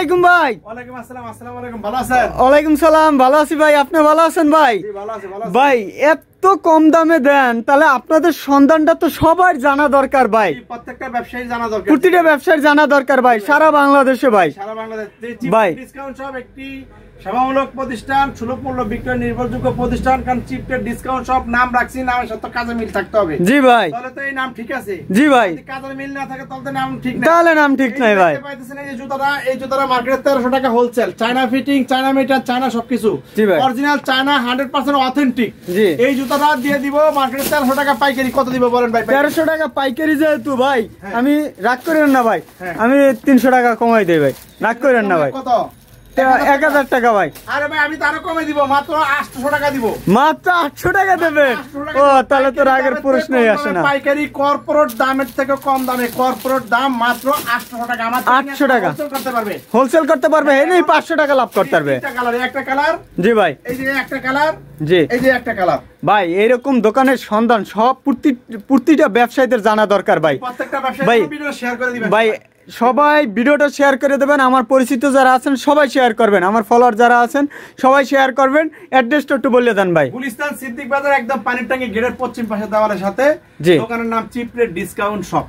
আলাইকুম ভাই। ওয়ালাইকুম আসসালাম। আসসালামু আলাইকুম, ভালো আছেন? ওয়ালাইকুম সালাম, ভালো আছি ভাই, আপনি ভালো আছেন ভাই? জি ভালো আছি, ভালো আছি। ভাই এত কম দামে দেন, তাহলে আপনাদের সন্ধানটা তো সবার জানা দরকার ভাই। প্রত্যেকটা ব্যবসায়ী জানা দরকার, প্রতিটা ব্যবসায়ীর জানা দরকার ভাই, সারা বাংলাদেশে ভাই। সারা বাংলাদেশ ভাই ডিসকাউন্ট সব একটি সেবামূলক প্রতিষ্ঠান, সুলভ মূল্য বিক্রয় নির্ভরযোগ্য প্রতিষ্ঠান। কারণ চিপ রেট ডিসকাউন্ট সব নাম রাখছি, নামের সাথে কাজে মিল থাকতে হবে। জি ভাই, তাহলে তো এই নাম ঠিক আছে। জি ভাই, যদি কাজের মিল না থাকে তাহলে তো নাম ঠিক না, তাহলে নাম ঠিক নাই ভাই। পাইতেছেন এই জুতাটা মার্কেটে 1300 টাকা wholesale, China fitting, China metre, China সবকিছু জি ভাই, অরিজিনাল চায়না 100% অথেন্টিক। জি এই জুতাটা দিয়ে দিব মার্কেটে 1300 টাকা পাইকারি। কত দিব বলেন ভাই? 1300 টাকা পাইকারি যেহেতু ভাই, আমি রাগ করেন না ভাই, হ্যাঁ। আমি 300 টাকা কমাই দেই ভাই, রাগ করেন না ভাই। কত? 1000 টাকা ভাই। আরে ভাই আমি তো আরো কমে দিব, মাত্র 800 টাকা দিব। মাত্র 800 টাকা দেবেন? ও তাহলে তো রাগের প্রশ্নই আসে না। পাইকারি কর্পোরেট দামের থেকে কম দামে, কর্পোরেট দাম মাত্র 800 টাকা। আমার 800 টাকা হোলসেল করতে পারবে, হোলসেল করতে পারবে, এই নেই 500 টাকা লাভ করতে পারবে। একটা কালার, একটা কালার, জি ভাই, এই যে একটা কালার, জি এই যে একটা কালার। ভাই এইরকম দোকানের সন্ধান সব প্রতিটা ব্যবসায়ীদের জানা দরকার ভাই। প্রত্যেকটা ব্যবসায়ী ভাই, ভিডিও শেয়ার করে দিবেন ভাই সবাই ভিডিওটা শেয়ার করে দেবেন, আমার পরিচিত যারা আছেন সবাই শেয়ার করবেন, আমার ফলোয়ার যারা আছেন সবাই শেয়ার করবেন। অ্যাড্রেসটা একটু বলে দেন ভাই। গুলিস্তান সিদ্দিক বাজার, একদম পানির ট্যাঙ্কি গেটের পশ্চিম পাশে দেওয়ালের সাথে। জি। দোকানের নাম চিপ রেট ডিসকাউন্ট শপ।